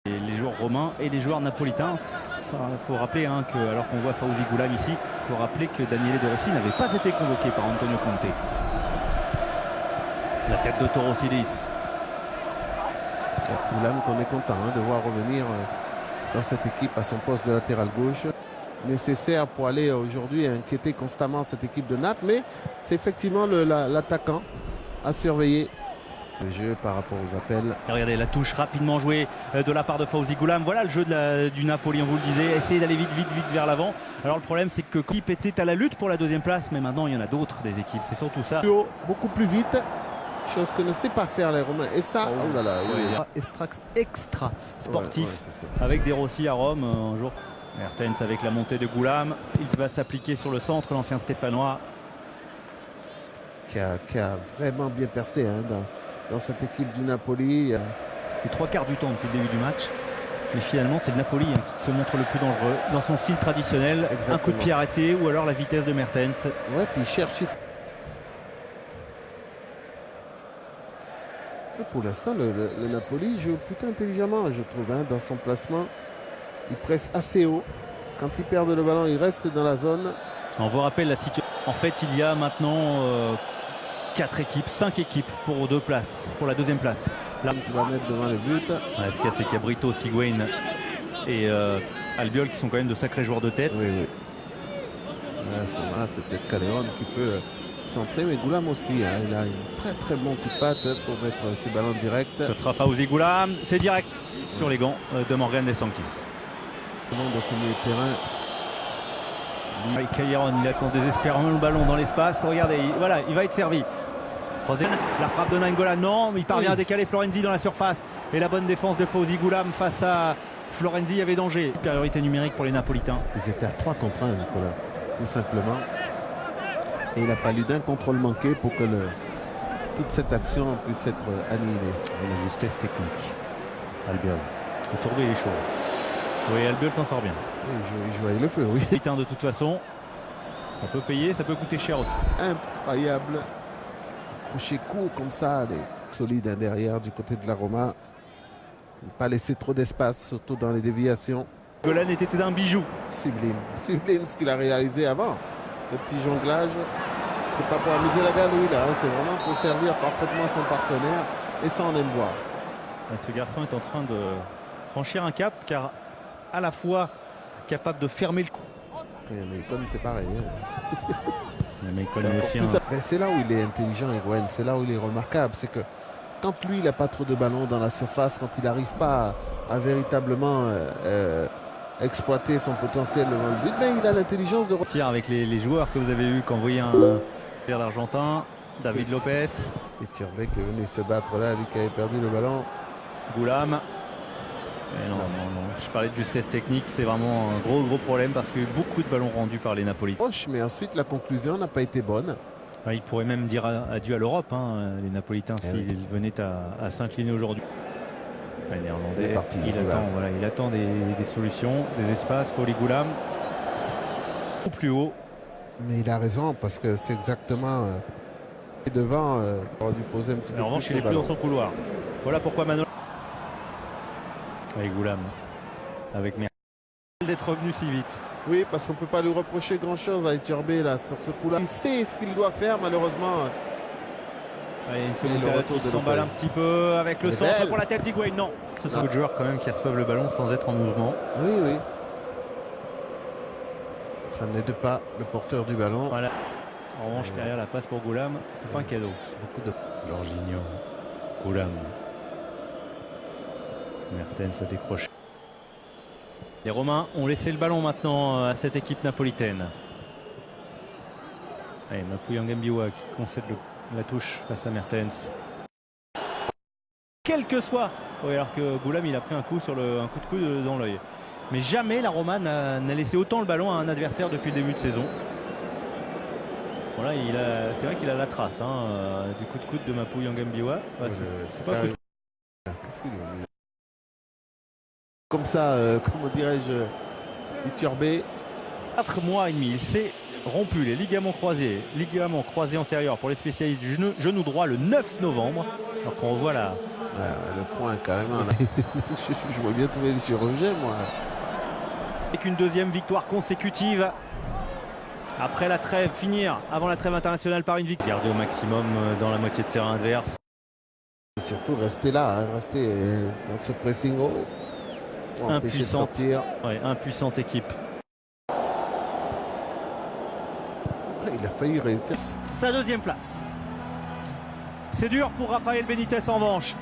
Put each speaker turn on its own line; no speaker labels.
Les joueurs romains et les joueurs napolitains. Il faut rappeler que, alors qu'on voit Fawzi Goulam ici, il faut rappeler que Daniele De Rossi n'avait pas été convoqué par Antonio Conte. La tête de Torosidis.
Goulam qu'on est content de voir revenir dans cette équipe à son poste de latéral gauche. Nécessaire pour aller aujourd'hui inquiéter constamment cette équipe de Naples, mais c'est effectivement l'attaquant à surveiller. Le jeu par rapport aux appels.
Et regardez la touche rapidement jouée de la part de Fawzi Goulam. Voilà le jeu du Napoli, on vous le disait. Essayez d'aller vite vers l'avant. Alors le problème c'est que l'équipe était à la lutte pour la deuxième place, mais maintenant il y en a d'autres des équipes. C'est surtout ça.
Beaucoup plus vite, chose que ne sait pas faire les Romains. Et ça, oh là là,
extra sportif avec des Rossi à Rome un jour. Mertens avec la montée de Goulam. Il va s'appliquer sur le centre, l'ancien Stéphanois.
Qui a vraiment bien percé dans cette équipe du Napoli.
Les trois quarts du temps depuis le début du match. Mais finalement, c'est le Napoli qui se montre le plus dangereux dans son style traditionnel. Exactement. Un coup de pied arrêté ou alors la vitesse de Mertens.
Ouais, puis il cherche. Pour l'instant, le Napoli joue plutôt intelligemment, je trouve, dans son placement. Il presse assez haut. Quand il perd le ballon, il reste dans la zone.
On vous rappelle la situation. En fait, il y a maintenant 5 équipes pour 2 places, pour la deuxième place.
Là, tu vas mettre devant le but.
Ce qu'il y a, c'est qu'il y a Brito, Higuaín et Albiol qui sont quand même de sacrés joueurs de tête.
Oui. À ce moment-là, c'est peut-être Calderon qui peut centrer, mais Goulam aussi. Il a un très bon coup de patte pour mettre ses ballons directs.
Ce sera Fawzi Goulam. C'est direct sur les gants de Morgan De Sanctis.
Dans ce milieu de terrain.
Calderon, il attend désespérément le ballon dans l'espace. Regardez, voilà, il va être servi. La frappe de Nainggolan, non, il parvient à décaler Florenzi dans la surface. Et la bonne défense de Fawzi Goulam face à Florenzi, il y avait danger. Supériorité numérique pour les Napolitains.
Ils étaient à 3 contre 1, Nicolas, tout simplement. Et il a fallu d'un contrôle manqué pour que toute cette action puisse être annihilée.
Et la justesse technique. Albiol. Le tourbé est chaud. Oui, Albiol s'en sort bien.
Il joue avec le feu, oui.
De toute façon, ça peut payer, ça peut coûter cher aussi.
Incroyable. Crochet court comme ça, solide derrière du côté de la Roma. Ne pas laisser trop d'espace, surtout dans les déviations.
Golan était un bijou.
Sublime ce qu'il a réalisé avant. Le petit jonglage, c'est pas pour amuser la galerie là, c'est vraiment pour servir parfaitement son partenaire. Et ça, on aime voir.
Ce garçon est en train de franchir un cap, car à la fois capable de fermer le coup.
Mais comme c'est pareil.
C'est
là où il est intelligent, Higuaín. C'est là où il est remarquable. C'est que quand lui, il n'a pas trop de ballons dans la surface, quand il n'arrive pas à véritablement exploiter son potentiel devant le but, mais il a l'intelligence de
tirer avec les joueurs que vous avez eu quand vous voyez vers l'Argentin, David Lopez.
Et Turbé qui est venu se battre là, lui qui avait perdu le ballon.
Goulam. Non. Je parlais de justesse technique, c'est vraiment un gros problème parce qu'il y a eu beaucoup de ballons rendus par les Napolitains.
Mais ensuite, la conclusion n'a pas été bonne.
Il pourrait même dire adieu à l'Europe, les Napolitains, s'ils venaient à s'incliner aujourd'hui. Le Néerlandais, il attend des solutions, des espaces. Fawzi Goulam au plus haut.
Mais il a raison parce que c'est exactement devant. Il aurait dû poser un petit peu.
En revanche, il est plus dans son couloir. Voilà pourquoi Manolo. Avec Goulam, avec Mertens d'être revenu si vite.
Oui, parce qu'on ne peut pas lui reprocher grand-chose à Iturbé là sur ce coup-là. Il sait ce qu'il doit faire, malheureusement.
Il y a une seconde période qui s'emballe un petit peu avec le centre pour la tête d'Higuaín. Non, ce sont des joueurs quand même qui reçoivent le ballon sans être en mouvement.
Oui. Ça n'aide pas le porteur du ballon.
Voilà. En revanche, derrière la passe pour Goulam, c'est pas un cadeau.
Beaucoup de
Jorginho, Goulam. Mertens a décroché. Les Romains ont laissé le ballon maintenant à cette équipe napolitaine. Allez, Mapuyan Gambiwa qui concède la touche face à Mertens. Quel que soit. Oui, alors que Goulam il a pris un coup de coude dans l'œil. Mais jamais la Roma n'a laissé autant le ballon à un adversaire depuis le début de saison. Voilà, c'est vrai qu'il a la trace du coup de coude de Mapuyan Gambiwa. C'est pas
comme ça, comment dirais-je, Iturbé.
4 mois et demi, il s'est rompu les ligaments croisés antérieurs pour les spécialistes du genou droit le 9 novembre. Alors qu'on revoit
Le point carrément. Là. Je vois bien trouver les chirurgiens, moi.
Avec une deuxième victoire consécutive. Après la trêve, finir avant la trêve internationale par une victoire. Garder au maximum dans la moitié de terrain adverse.
Et surtout rester là, hein, rester dans ce pressing haut.
Impuissante. Ouais, impuissante équipe.
Il a failli réussir.
Sa deuxième place. C'est dur pour Rafael Benitez en revanche.